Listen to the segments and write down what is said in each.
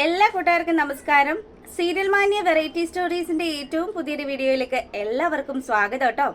എല്ലാ കൂട്ടുകാർക്കും നമസ്കാരം. സീരിയൽ മാനിയ വെറൈറ്റി സ്റ്റോറീസിന്റെ ഏറ്റവും പുതിയൊരു വീഡിയോയിലേക്ക് എല്ലാവർക്കും സ്വാഗതം കേട്ടോ.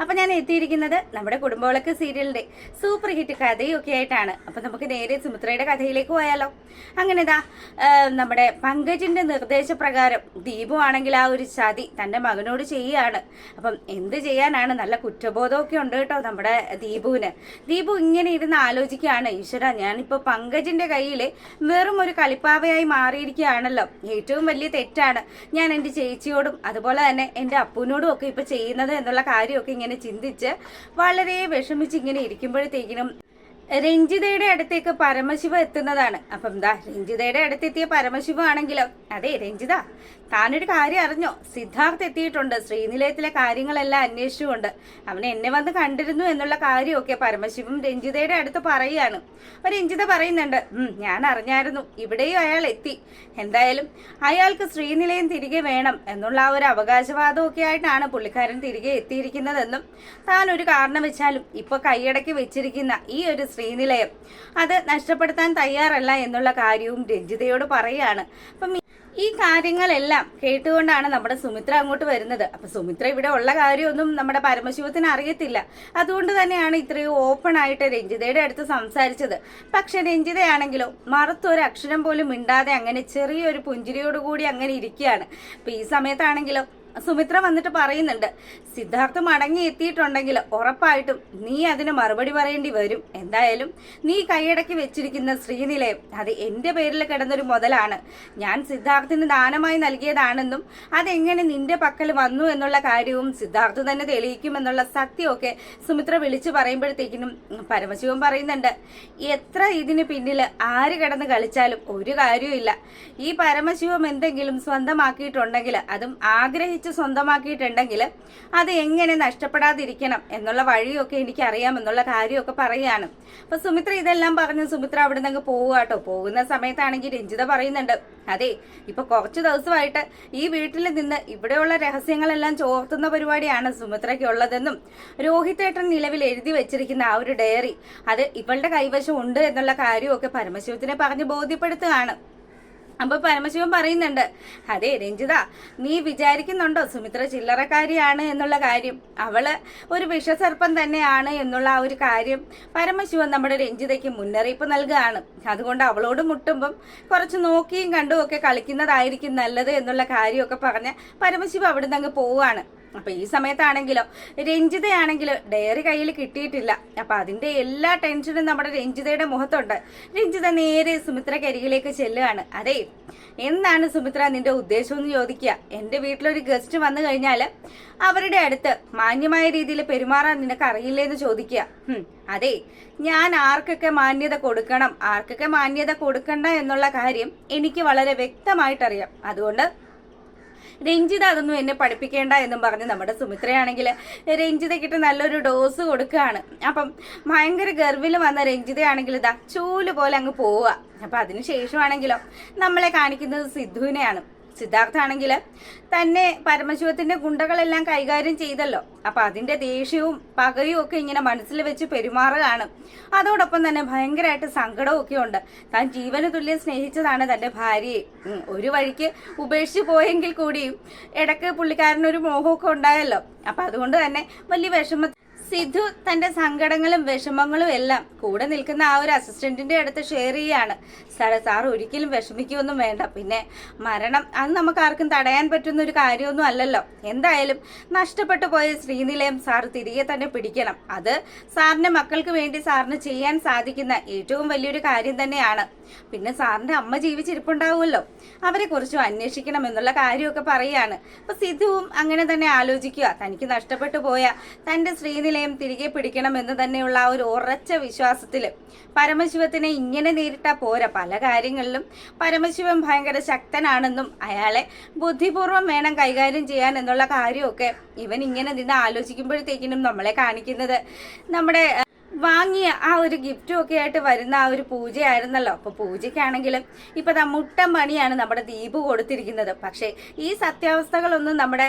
അപ്പൊ ഞാൻ എത്തിയിരിക്കുന്നത് നമ്മുടെ കുടുംബവിളക്ക് സീരിയലിന്റെ സൂപ്പർ ഹിറ്റ് കഥയൊക്കെ ആയിട്ടാണ്. അപ്പൊ നമുക്ക് നേരെ സുമിത്രയുടെ കഥയിലേക്ക് പോയാലോ. അങ്ങനെതാ നമ്മുടെ പങ്കജിന്റെ നിർദ്ദേശപ്രകാരം ദീപു ആണെങ്കിൽ ആ ഒരു ചതി തന്റെ മകനോട് ചെയ്യുകയാണ്. അപ്പം എന്ത് ചെയ്യാനാണ്, നല്ല കുറ്റബോധമൊക്കെ ഉണ്ട് കേട്ടോ നമ്മുടെ ദീപുവിന്. ദീപു ഇങ്ങനെ ഇരുന്ന് ആലോചിക്കുകയാണ്, ഈശ്വര ഞാനിപ്പോ പങ്കജിന്റെ കയ്യിൽ വെറും ഒരു കളിപ്പാവയായി മാറിയിരിക്കുകയാണല്ലോ. ഏറ്റവും വലിയ തെറ്റാണ് ഞാൻ എൻ്റെ ചേച്ചിയോടും അതുപോലെ തന്നെ എൻ്റെ അപ്പൂനോടും ഒക്കെ ഇപ്പൊ ചെയ്യുന്നത് എന്നുള്ള കാര്യമൊക്കെ ഇങ്ങനെ ചിന്തിച്ച് വളരെ വിഷമിച്ച് ഇങ്ങനെ ഇരിക്കുമ്പോഴത്തേക്കിനും രഞ്ജിതയുടെ അടുത്തേക്ക് പരമശിവ എത്തുന്നതാണ്. അപ്പം എന്താ രഞ്ജിതയുടെ അടുത്തെത്തിയ പരമശിവ ആണെങ്കിലോ, അതെ രഞ്ജിത താനൊരു കാര്യം അറിഞ്ഞോ, സിദ്ധാർത്ഥ് എത്തിയിട്ടുണ്ട്, ശ്രീനിലയത്തിലെ കാര്യങ്ങളെല്ലാം അന്വേഷിച്ചുകൊണ്ട് അവൻ എന്നെ വന്ന് കണ്ടിരുന്നു എന്നുള്ള കാര്യമൊക്കെ പരമശിവം രഞ്ജിതയുടെ അടുത്ത് പറയുകയാണ്. അപ്പൊ രഞ്ജിത പറയുന്നുണ്ട്, ഞാൻ അറിഞ്ഞായിരുന്നു, ഇവിടെയും അയാൾ എത്തി, എന്തായാലും അയാൾക്ക് ശ്രീനിലയം തിരികെ വേണം എന്നുള്ള ആ ഒരു അവകാശവാദമൊക്കെ ആയിട്ടാണ് പുള്ളിക്കാരൻ തിരികെ എത്തിയിരിക്കുന്നതെന്നും താൻ ഒരു കാരണം വെച്ചാലും ഇപ്പൊ കൈയടക്കി വെച്ചിരിക്കുന്ന ഈ ഒരു ശ്രീനിലയം അത് നഷ്ടപ്പെടുത്താൻ തയ്യാറല്ല എന്നുള്ള കാര്യവും രഞ്ജിതയോട് പറയുകയാണ്. അപ്പം ഈ കാര്യങ്ങളെല്ലാം കേട്ടുകൊണ്ടാണ് നമ്മുടെ സുമിത്ര അങ്ങോട്ട് വരുന്നത്. അപ്പൊ സുമിത്ര ഇവിടെ ഉള്ള കാര്യമൊന്നും നമ്മുടെ പരമശിവത്തിന് അറിയത്തില്ല. അതുകൊണ്ട് തന്നെയാണ് ഇത്രയും ഓപ്പൺ ആയിട്ട് രഞ്ജിതയുടെ അടുത്ത് സംസാരിച്ചത്. പക്ഷെ രഞ്ജിതയാണെങ്കിലോ മറുത്തൊരു അക്ഷരം പോലും മിണ്ടാതെ അങ്ങനെ ചെറിയൊരു പുഞ്ചിരിയോടുകൂടി അങ്ങനെ ഇരിക്കുകയാണ്. അപ്പൊ ഈ സമയത്താണെങ്കിലോ സുമിത്ര വന്നിട്ട് പറയുന്നുണ്ട്, സിദ്ധാർത്ഥ് മടങ്ങി എത്തിയിട്ടുണ്ടെങ്കിൽ ഉറപ്പായിട്ടും നീ അതിന് മറുപടി പറയേണ്ടി വരും. എന്തായാലും നീ കൈയടക്കി വെച്ചിരിക്കുന്ന ശ്രീനിലയം അത് എൻ്റെ പേരിൽ കിടന്നൊരു മുതലാണ്, ഞാൻ സിദ്ധാർത്ഥിന് ദാനമായി നൽകിയതാണെന്നും അതെങ്ങനെ നിന്റെ പക്കൽ വന്നു എന്നുള്ള കാര്യവും സിദ്ധാർത്ഥ് തന്നെ തെളിയിക്കുമെന്നുള്ള സത്യമൊക്കെ സുമിത്ര വിളിച്ചു പറയുമ്പോഴത്തേക്കിനും പരമശിവൻ പറയുന്നുണ്ട്, എത്ര ഇതിന് പിന്നിൽ ആര് കിടന്ന് കളിച്ചാലും ഒരു കാര്യമില്ല, ഈ പരമശിവം എന്തെങ്കിലും സ്വന്തമാക്കിയിട്ടുണ്ടെങ്കിൽ അതും ആഗ്രഹിച്ച് സ്വന്തമാക്കിയിട്ടുണ്ടെങ്കിൽ അത് എങ്ങനെ നഷ്ടപ്പെടാതിരിക്കണം എന്നുള്ള വഴിയൊക്കെ എനിക്ക് അറിയാമെന്നുള്ള കാര്യമൊക്കെ പറയുകയാണ്. അപ്പൊ സുമിത്ര ഇതെല്ലാം പറഞ്ഞു സുമിത്ര അവിടെ നിന്ന് പോവുക കേട്ടോ. പോകുന്ന സമയത്താണെങ്കിൽ രഞ്ജിത പറയുന്നുണ്ട്, അതെ ഇപ്പൊ കുറച്ചു ദിവസമായിട്ട് ഈ വീട്ടിൽ നിന്ന് ഇവിടെയുള്ള രഹസ്യങ്ങളെല്ലാം ചോർത്തുന്ന പരിപാടിയാണ് സുമിത്രയ്ക്ക് ഉള്ളതെന്നും രോഹിതേട്ടൻ നിലവിൽ എഴുതി വെച്ചിരിക്കുന്ന ആ ഒരു ഡയറി അത് ഇവളുടെ കൈവശം ഉണ്ട് എന്നുള്ള കാര്യമൊക്കെ പരമശിവത്തിനെ പറഞ്ഞ് ബോധ്യപ്പെടുത്തുകയാണ്. അപ്പൊ പരമശിവൻ പറയുന്നുണ്ട്, അതെ രഞ്ജിത നീ വിചാരിക്കുന്നുണ്ടോ സുമിത്ര ചില്ലറക്കാരിയാണ് എന്നുള്ള കാര്യം, അവള് ഒരു വിഷസർപ്പം തന്നെയാണ് എന്നുള്ള ആ ഒരു കാര്യം പരമശിവൻ നമ്മുടെ രഞ്ജിതയ്ക്ക് മുന്നറിയിപ്പ് നൽകുകയാണ്. അതുകൊണ്ട് അവളോട് മുട്ടുമ്പം കുറച്ച് നോക്കിയും കണ്ടും ഒക്കെ കളിക്കുന്നതായിരിക്കും നല്ലത് എന്നുള്ള കാര്യമൊക്കെ പറഞ്ഞ് പരമശിവൻ അവിടുന്ന് അങ്ങ് പോവുകയാണ്. അപ്പൊ ഈ സമയത്താണെങ്കിലോ രഞ്ജിതയാണെങ്കിലോ ഡയറി കയ്യിൽ കിട്ടിയിട്ടില്ല. അപ്പൊ അതിന്റെ എല്ലാ ടെൻഷനും നമ്മുടെ രഞ്ജിതയുടെ മുഖത്തുണ്ട്. രഞ്ജിത നേരെ സുമിത്രക്കരികിലേക്ക് ചെല്ലുകയാണ്. അതെ എന്താണ് സുമിത്ര നിന്റെ ഉദ്ദേശം എന്ന് ചോദിക്കുക. എന്റെ വീട്ടിലൊരു ഗസ്റ്റ് വന്നു കഴിഞ്ഞാല് അവരുടെ അടുത്ത് മാന്യമായ രീതിയിൽ പെരുമാറാൻ നിനക്ക് അറിയില്ലേന്ന് ചോദിക്കുക. അതെ ഞാൻ ആർക്കൊക്കെ മാന്യത കൊടുക്കണം ആർക്കൊക്കെ മാന്യത കൊടുക്കണ്ട എന്നുള്ള കാര്യം എനിക്ക് വളരെ വ്യക്തമായിട്ടറിയാം. അതുകൊണ്ട് രഞ്ജിത അതൊന്നും എന്നെ പഠിപ്പിക്കേണ്ട എന്നും പറഞ്ഞ് നമ്മുടെ സുമിത്രയാണെങ്കിൽ രഞ്ജിതയ്ക്കിട്ട് നല്ലൊരു ഡോസ് കൊടുക്കുകയാണ്. അപ്പം ഭയങ്കര ഗർവിൽ വന്ന രഞ്ജിതയാണെങ്കിൽ ഇതാ ചൂല് പോലെ അങ്ങ് പോവുക. അപ്പൊ അതിനുശേഷമാണെങ്കിലോ നമ്മളെ കാണിക്കുന്നത് സിദ്ധുവിനെയാണ്. സിദ്ധാർത്ഥാണെങ്കിൽ തന്നെ പരമശിവത്തിന്റെ ഗുണ്ടകളെല്ലാം കൈകാര്യം ചെയ്തല്ലോ. അപ്പൊ അതിന്റെ ദേഷ്യവും പകയും ഒക്കെ ഇങ്ങനെ മനസ്സിൽ വെച്ച് പെരുമാറുകയാണ്. അതോടൊപ്പം തന്നെ ഭയങ്കരമായിട്ട് സങ്കടവും ഒക്കെ ഉണ്ട്. താൻ ജീവന് തുല്യം സ്നേഹിച്ചതാണ് തന്റെ ഭാര്യയെ, ഒരു വഴിക്ക് ഉപേക്ഷിച്ച് പോയെങ്കിൽ കൂടിയും ഇടയ്ക്ക് പുള്ളിക്കാരനൊരു മോഹമൊക്കെ ഉണ്ടായല്ലോ. അപ്പൊ അതുകൊണ്ട് തന്നെ വലിയ വിഷമ സിദ്ധു തന്റെ സങ്കടങ്ങളും വിഷമങ്ങളും എല്ലാം കൂടെ നിൽക്കുന്ന ആ ഒരു അസിസ്റ്റന്റിന്റെ അടുത്ത് ഷെയർ ചെയ്യാണ്. സാർ ഒരിക്കലും വിഷമിക്കുകയൊന്നും വേണ്ട, പിന്നെ മരണം അത് നമുക്ക് ആർക്കും തടയാൻ പറ്റുന്ന ഒരു കാര്യമൊന്നും അല്ലല്ലോ. എന്തായാലും നഷ്ടപ്പെട്ടു പോയ ശ്രീനിലയം സാർ തിരികെ തന്നെ പിടിക്കണം. അത് സാറിന്റെ മക്കൾക്ക് വേണ്ടി സാറിന് ചെയ്യാൻ സാധിക്കുന്ന ഏറ്റവും വലിയൊരു കാര്യം തന്നെയാണ്. പിന്നെ സാറിന്റെ അമ്മ ജീവിച്ചിരിപ്പുണ്ടാവുമല്ലോ, അവരെ കുറിച്ചും അന്വേഷിക്കണം എന്നുള്ള കാര്യമൊക്കെ പറയുകയാണ്. അപ്പൊ സിദ്ധുവും അങ്ങനെ തന്നെ ആലോചിക്കുക, തനിക്ക് നഷ്ടപ്പെട്ടു പോയ തന്റെ ശ്രീനിലയം തിരികെ പിടിക്കണം എന്ന് തന്നെയുള്ള ആ ഒരു ഉറച്ച വിശ്വാസത്തില് പരമശിവത്തിനെ ഇങ്ങനെ നേരിട്ടാ പോരാ, പല കാര്യങ്ങളിലും പരമശിവൻ ഭയങ്കര ശക്തനാണെന്നും അയാളെ ബുദ്ധിപൂർവ്വം വേണം കൈകാര്യം ചെയ്യാൻ എന്നുള്ള കാര്യമൊക്കെ ഇവൻ ഇങ്ങനെ നിന്ന് ആലോചിക്കുമ്പോഴത്തേക്കിനും നമ്മളെ കാണിക്കുന്നത് നമ്മുടെ വാങ്ങിയ ആ ഒരു ഗിഫ്റ്റും ഒക്കെ ആയിട്ട് വരുന്ന ആ ഒരു പൂജയായിരുന്നല്ലോ. അപ്പൊ പൂജയ്ക്കാണെങ്കിലും ഇപ്പൊ മുട്ടൻ പണിയാണ് നമ്മുടെ ദീപു കൊടുത്തിരിക്കുന്നത്. പക്ഷെ ഈ സത്യാവസ്ഥകളൊന്നും നമ്മുടെ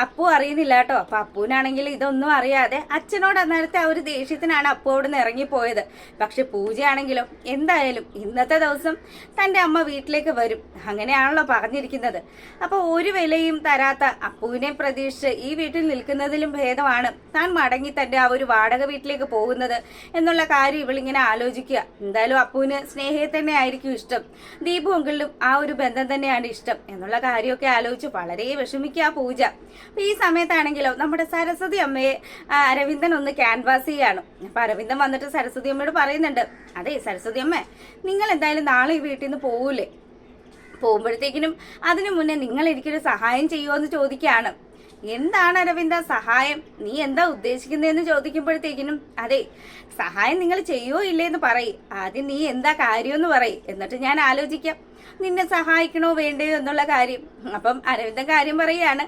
അപ്പു അറിയുന്നില്ല കേട്ടോ. അപ്പൊ അപ്പുവിനാണെങ്കിൽ ഇതൊന്നും അറിയാതെ അച്ഛനോട് അന്നേരത്തെ ആ ഒരു ദേഷ്യത്തിനാണ് അപ്പു അവിടെ നിന്ന് ഇറങ്ങിപ്പോയത്. പക്ഷെ പൂജയാണെങ്കിലും എന്തായാലും ഇന്നത്തെ ദിവസം തന്റെ അമ്മ വീട്ടിലേക്ക് വരും, അങ്ങനെയാണല്ലോ പറഞ്ഞിരിക്കുന്നത്. അപ്പൊ ഒരു വിലയും തരാത്ത അപ്പുവിനെ പ്രതീക്ഷിച്ച് ഈ വീട്ടിൽ നിൽക്കുന്നതിലും ഭേദമാണ് താൻ മടങ്ങി തന്റെ ആ ഒരു വാടക വീട്ടിലേക്ക് പോകുന്നത് എന്നുള്ള കാര്യം ഇവളിങ്ങനെ ആലോചിക്കുക. എന്തായാലും അപ്പുവിന് സ്നേഹയെ തന്നെ ആയിരിക്കും ഇഷ്ടം, ദീപു അങ്കിളിലും ആ ഒരു ബന്ധം തന്നെയാണ് ഇഷ്ടം എന്നുള്ള കാര്യമൊക്കെ ആലോചിച്ച് വളരെ വിഷമിക്കുക പൂജ. അപ്പൊ ഈ സമയത്താണെങ്കിലോ നമ്മുടെ സരസ്വതി അമ്മയെ അരവിന്ദൻ ഒന്ന് ക്യാൻവാസ് ചെയ്യാണ്. അപ്പൊ അരവിന്ദൻ വന്നിട്ട് സരസ്വതി അമ്മയോട് പറയുന്നുണ്ട്, അതെ സരസ്വതി അമ്മ, നിങ്ങൾ എന്തായാലും നാളെ ഈ വീട്ടിൽ നിന്ന് പോകൂലേ? പോകുമ്പോഴത്തേക്കിനും അതിനു മുന്നേ നിങ്ങൾ എനിക്കൊരു സഹായം ചെയ്യുമോ എന്ന് ചോദിക്കുകയാണ്. എന്താണ് അരവിന്ദ സഹായം, നീ എന്താ ഉദ്ദേശിക്കുന്നതെന്ന് ചോദിക്കുമ്പോഴത്തേക്കിനും, അതെ സഹായം നിങ്ങൾ ചെയ്യുമോ ഇല്ലേന്ന് പറയും, ആദ്യം നീ എന്താ കാര്യമെന്ന് പറയും, എന്നിട്ട് ഞാൻ ആലോചിക്കാം നിന്നെ സഹായിക്കണോ വേണ്ടയോ എന്നുള്ള കാര്യം. അപ്പം അരവിന്ദൻ കാര്യം പറയുകയാണ്,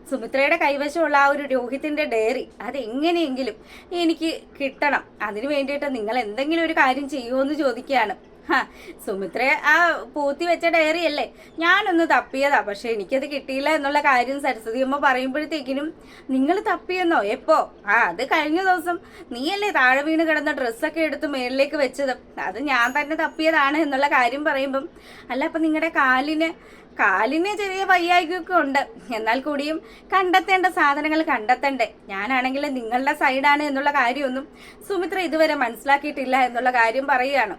സുമിത്രയുടെ കൈവശമുള്ള ആ ഒരു രോഹിത്തിന്റെ ഡയറി അതെങ്ങനെയെങ്കിലും എനിക്ക് കിട്ടണം, അതിനു വേണ്ടിയിട്ട് നിങ്ങൾ എന്തെങ്കിലും ഒരു കാര്യം ചെയ്യുമോ എന്ന് ചോദിക്കുകയാണ്. സുമിത്ര ആ പൂത്തി വെച്ച ഡയറി അല്ലേ ഞാനൊന്ന് തപ്പിയതാ, പക്ഷെ എനിക്കത് കിട്ടിയില്ല എന്നുള്ള കാര്യം സരസ്വതി അമ്മ പറയുമ്പോഴത്തേക്കിനും, നിങ്ങൾ തപ്പിയെന്നോ? എപ്പോ? അത് കഴിഞ്ഞ ദിവസം നീയല്ലേ താഴെ വീണ് കിടന്ന ഡ്രസ്സൊക്കെ എടുത്ത് മേളിലേക്ക് വെച്ചത്, അത് ഞാൻ തന്നെ തപ്പിയതാണ് എന്നുള്ള കാര്യം പറയുമ്പം, അല്ല അപ്പൊ നിങ്ങളുടെ കാലിന് ചെറിയ വയ്യായ്കയൊക്കെ ഉണ്ട്, എന്നാൽ കൂടിയും കണ്ടെത്തേണ്ട സാധനങ്ങൾ കണ്ടെത്തണ്ടേ? ഞാനാണെങ്കിൽ നിങ്ങളുടെ സൈഡാണ് എന്നുള്ള കാര്യമൊന്നും സുമിത്ര ഇതുവരെ മനസ്സിലാക്കിയിട്ടില്ല എന്നുള്ള കാര്യം പറയുകയാണ്.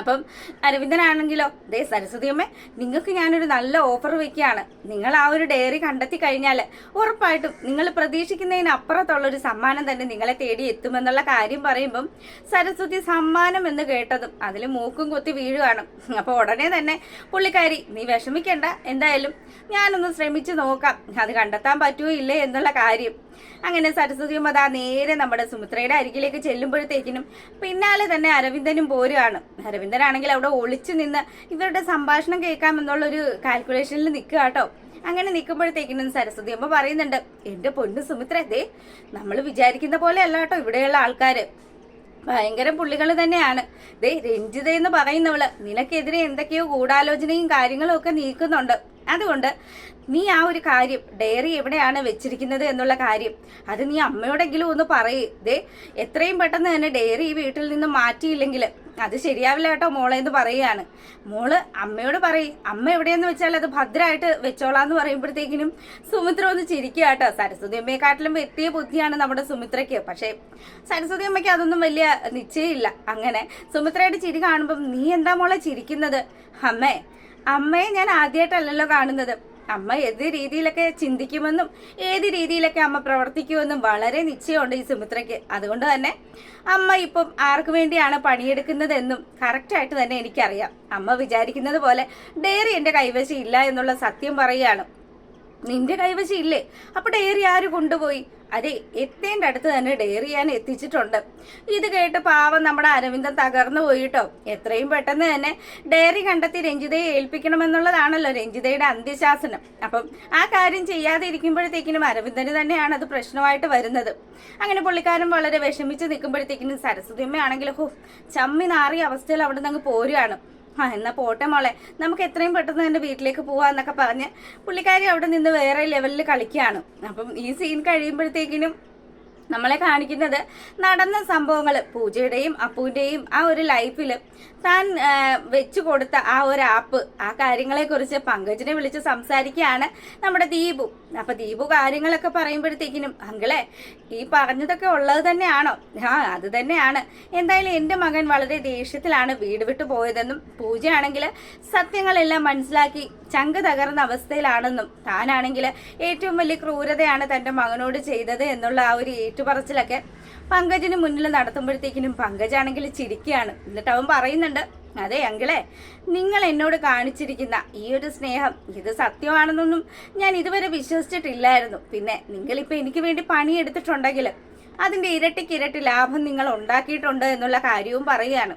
അപ്പം അരവിന്ദനാണെങ്കിലോ, ദേ സരസ്വതി അമ്മ, നിങ്ങൾക്ക് ഞാനൊരു നല്ല ഓഫർ വെക്കുകയാണ്. നിങ്ങൾ ആ ഒരു ഡയറി കണ്ടെത്തി കഴിഞ്ഞാൽ ഉറപ്പായിട്ടും നിങ്ങൾ പ്രതീക്ഷിക്കുന്നതിന് അപ്പുറത്തുള്ളൊരു സമ്മാനം തന്നെ നിങ്ങളെ തേടി എത്തുമെന്നുള്ള കാര്യം പറയുമ്പം സരസ്വതി സമ്മാനം എന്ന് കേട്ടതും അതിൽ മൂക്കും കുത്തി വീഴുകയാണ്. അപ്പോൾ ഉടനെ തന്നെ പുള്ളിക്കാരി, നീ വിഷമിക്കണ്ട, എന്തായാലും ഞാനൊന്ന് ശ്രമിച്ചു നോക്കാം അത് കണ്ടെത്താൻ പറ്റുമോ ഇല്ലേ എന്നുള്ള കാര്യം. അങ്ങനെ സരസ്വതിയും അതാ നേരെ നമ്മുടെ സുമിത്രയുടെ അരികിലേക്ക് ചെല്ലുമ്പോഴത്തേക്കിനും പിന്നാലെ തന്നെ അരവിന്ദനും പോരുകയാണ്. അരവിന്ദനാണെങ്കിൽ അവിടെ ഒളിച്ചു നിന്ന് ഇവരുടെ സംഭാഷണം കേൾക്കാമെന്നുള്ളൊരു കാൽക്കുലേഷനിൽ നിൽക്കുക കേട്ടോ. അങ്ങനെ നിൽക്കുമ്പോഴത്തേക്കിനും സരസ്വതി അമ്മ പറയുന്നുണ്ട്, എന്റെ പൊന്നു സുമിത്ര, ദേ നമ്മൾ വിചാരിക്കുന്ന പോലെ അല്ല കേട്ടോ ഇവിടെയുള്ള ആൾക്കാര്, ഭയങ്കര പുള്ളികൾ തന്നെയാണ്. ദേ രഞ്ജിത എന്ന് പറയുന്നവള് നിനക്കെതിരെ എന്തൊക്കെയോ ഗൂഢാലോചനയും കാര്യങ്ങളും ഒക്കെ നീക്കുന്നുണ്ട്. അതുകൊണ്ട് നീ ആ ഒരു കാര്യം, ഡയറി എവിടെയാണ് വെച്ചിരിക്കുന്നത് എന്നുള്ള കാര്യം, അത് നീ അമ്മയോടെങ്കിലും ഒന്ന് പറയേ. ദേ എത്രയും പെട്ടെന്ന് തന്നെ ഡയറി ഈ വീട്ടിൽ നിന്ന് മാറ്റിയില്ലെങ്കിൽ അത് ശരിയാവില്ല കേട്ടോ മോളെ എന്ന് പറയുകയാണ്. മോള് അമ്മയോട് പറയും, അമ്മ എവിടെയെന്ന് വെച്ചാൽ അത് ഭദ്രമായിട്ട് വെച്ചോളാന്ന് പറയുമ്പോഴത്തേക്കിനും സുമിത്ര ഒന്ന് ചിരിക്കുക കേട്ടോ. സരസ്വതി അമ്മയെക്കാട്ടിലും വെട്ടിയ ബുദ്ധിയാണ് നമ്മുടെ സുമിത്രയ്ക്ക്. പക്ഷേ സരസ്വതി അമ്മയ്ക്ക് അതൊന്നും വലിയ നിശ്ചയമില്ല. അങ്ങനെ സുമിത്രയുടെ ചിരി കാണുമ്പം, നീ എന്താ മോളെ ചിരിക്കുന്നത്? അമ്മയെ ഞാൻ ആദ്യമായിട്ടല്ലല്ലോ കാണുന്നത്. അമ്മ ഏത് രീതിയിലൊക്കെ ചിന്തിക്കുമെന്നും ഏത് രീതിയിലൊക്കെ അമ്മ പ്രവർത്തിക്കുമെന്നും വളരെ നിശ്ചയമുണ്ട് ഈ സുമിത്രയ്ക്ക്. അതുകൊണ്ട് തന്നെ അമ്മ ഇപ്പം ആർക്ക് വേണ്ടിയാണ് പണിയെടുക്കുന്നതെന്നും കറക്റ്റായിട്ട് തന്നെ എനിക്കറിയാം. അമ്മ വിചാരിക്കുന്നത് പോലെ ഡയറി എൻ്റെ കൈവശം ഇല്ല എന്നുള്ള സത്യം പറയുകയാണ്. നിന്റെ കൈവശം ഇല്ലേ? അപ്പൊ ഡയറി ആര് കൊണ്ടുപോയി? അതെ, എത്തേണ്ട അടുത്ത് തന്നെ ഡയറി ഞാൻ എത്തിച്ചിട്ടുണ്ട്. ഇത് കേട്ട് പാവം നമ്മുടെ അരവിന്ദൻ തകർന്നു പോയിട്ടോ. എത്രയും പെട്ടെന്ന് തന്നെ ഡയറി കണ്ടെത്തി രഞ്ജിതയെ ഏൽപ്പിക്കണമെന്നുള്ളതാണല്ലോ രഞ്ജിതയുടെ അന്ത്യശാസനം. അപ്പം ആ കാര്യം ചെയ്യാതെ ഇരിക്കുമ്പോഴത്തേക്കിനും അരവിന്ദന് തന്നെയാണ് അത് പ്രശ്നമായിട്ട് വരുന്നത്. അങ്ങനെ പുള്ളിക്കാരൻ വളരെ വിഷമിച്ച് നിൽക്കുമ്പോഴത്തേക്കിനും സരസ്വതി അമ്മയാണെങ്കിൽ ചമ്മി നാറിയ അവസ്ഥയിൽ അവിടെ നിന്ന് അങ്ങ് പോരുകയാണ്. എന്നാ പോട്ടെ മോളെ, നമുക്ക് എത്രയും പെട്ടെന്ന് എൻ്റെ വീട്ടിലേക്ക് പോവാന്നൊക്കെ പറഞ്ഞ് പുള്ളിക്കാരി അവിടെ നിന്ന് വേറെ ലെവലിൽ കളിക്കുകയാണ്. അപ്പം ഈ സീൻ കഴിയുമ്പോഴത്തേക്കിനും നമ്മളെ കാണിക്കുന്നത് നടന്ന സംഭവങ്ങൾ, പൂജയുടെയും അപ്പുവിൻ്റെയും ആ ഒരു ലൈഫിൽ താൻ വെച്ചു കൊടുത്ത ആ ഒരു ആപ്പ്, ആ കാര്യങ്ങളെ കുറിച്ച് പങ്കജിനെ വിളിച്ച് സംസാരിക്കുകയാണ് നമ്മുടെ ദീപു. അപ്പൊ ദീപു കാര്യങ്ങളൊക്കെ പറയുമ്പോഴത്തേക്കിനും, അങ്കിളെ ഈ പറഞ്ഞതൊക്കെ ഉള്ളത് തന്നെയാണോ? അത് തന്നെയാണ്. എന്തായാലും എൻ്റെ മകൻ വളരെ ദേഷ്യത്തിലാണ് വീട് വിട്ടു പോയതെന്നും പൂജയാണെങ്കിൽ സത്യങ്ങളെല്ലാം മനസ്സിലാക്കി ചങ്ക് തകർന്ന അവസ്ഥയിലാണെന്നും താനാണെങ്കിൽ ഏറ്റവും വലിയ ക്രൂരതയാണ് തന്റെ മകനോട് ചെയ്തത് എന്നുള്ള ആ ഒരു ഏറ്റുപറച്ചിലൊക്കെ പങ്കജിന് മുന്നിൽ നടത്തുമ്പോഴത്തേക്കിനും പങ്കജാണെങ്കിൽ ചിരിക്കുകയാണ്. എന്നിട്ട് അവൻ പറയുന്നുണ്ട്, അതെ അങ്കിളെ, നിങ്ങൾ എന്നോട് കാണിച്ചിരിക്കുന്ന ഈ ഒരു സ്നേഹം ഇത് സത്യമാണെന്നൊന്നും ഞാൻ ഇതുവരെ വിശ്വസിച്ചിട്ടില്ലായിരുന്നു. പിന്നെ നിങ്ങളിപ്പോൾ എനിക്ക് വേണ്ടി പണിയെടുത്തിട്ടുണ്ടെങ്കിൽ അതിൻ്റെ ഇരട്ടിക്കിരട്ടി ലാഭം നിങ്ങൾ ഉണ്ടാക്കിയിട്ടുണ്ട് എന്നുള്ള കാര്യവും പറയുകയാണ്.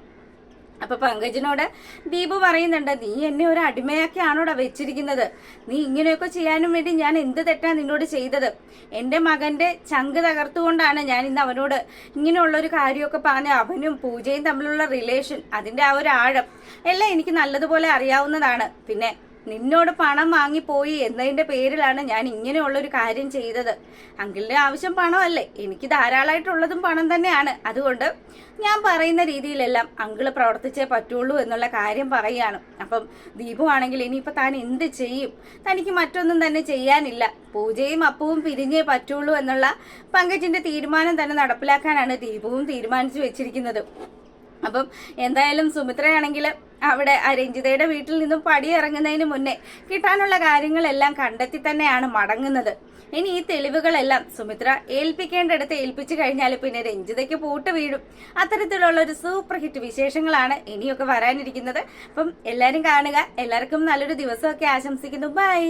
അപ്പൊ പങ്കജിനോട് ദീപു പറയുന്നുണ്ട്, നീ എന്നെ ഒരു അടിമയാക്കിയാണോടാ വെച്ചിരിക്കുന്നത്, നീ ഇങ്ങനെയൊക്കെ ചെയ്യാനും വേണ്ടി ഞാൻ എന്ത് തെറ്റാ നിന്നോട് ചെയ്തത്, എന്റെ മകന്റെ ചങ്ക് തകർത്തുകൊണ്ടാണ് ഞാൻ ഇന്ന് അവനോട് ഇങ്ങനെയുള്ളൊരു കാര്യമൊക്കെ പറഞ്ഞ് അവനും പൂജയും തമ്മിലുള്ള റിലേഷൻ, അതിന്റെ ആ ഒരു ആഴം എല്ലാം എനിക്ക് നല്ലതുപോലെ അറിയാവുന്നതാണ്. പിന്നെ നിന്നോട് പണം വാങ്ങിപ്പോയി എന്നതിന്റെ പേരിലാണ് ഞാൻ ഇങ്ങനെയുള്ളൊരു കാര്യം ചെയ്തത്. അങ്കിളിന്റെ ആവശ്യം പണമല്ലേ, എനിക്ക് ധാരാളമായിട്ടുള്ളതും പണം തന്നെയാണ്. അതുകൊണ്ട് ഞാൻ പറയുന്ന രീതിയിലെല്ലാം അങ്കിള് പ്രവർത്തിച്ചേ പറ്റുള്ളൂ എന്നുള്ള കാര്യം പറയുകയാണ്. അപ്പം ദീപു ആണെങ്കിൽ ഇനിയിപ്പോൾ താൻ എന്ത് ചെയ്യും, തനിക്ക് മറ്റൊന്നും തന്നെ ചെയ്യാനില്ല, പൂജയും അപ്പവും പിരിഞ്ഞേ പറ്റുള്ളൂ എന്നുള്ള പങ്കജിന്റെ തീരുമാനം തന്നെ നടപ്പിലാക്കാനാണ് ദീപുവും തീരുമാനിച്ചു വെച്ചിരിക്കുന്നത്. അപ്പം എന്തായാലും സുമിത്രയാണെങ്കിൽ അവിടെ രഞ്ജിതയുടെ വീട്ടിൽ നിന്നും പടിയിറങ്ങുന്നതിന് മുന്നേ കിട്ടാനുള്ള കാര്യങ്ങളെല്ലാം കണ്ടെത്തി തന്നെയാണ് മടങ്ങുന്നത്. ഇനി ഈ തെളിവുകളെല്ലാം സുമിത്ര ഏൽപ്പിക്കേണ്ടടുത്ത് ഏൽപ്പിച്ചു കഴിഞ്ഞാൽ പിന്നെ രഞ്ജിതയ്ക്ക് പൂട്ട് വീഴും. അത്തരത്തിലുള്ള ഒരു സൂപ്പർ ഹിറ്റ് വിശേഷങ്ങളാണ് ഇനിയൊക്കെ വരാനിരിക്കുന്നത്. അപ്പം എല്ലാവരും കാണുക. എല്ലാവർക്കും നല്ലൊരു ദിവസമൊക്കെ ആശംസിക്കുന്നു. ബൈ.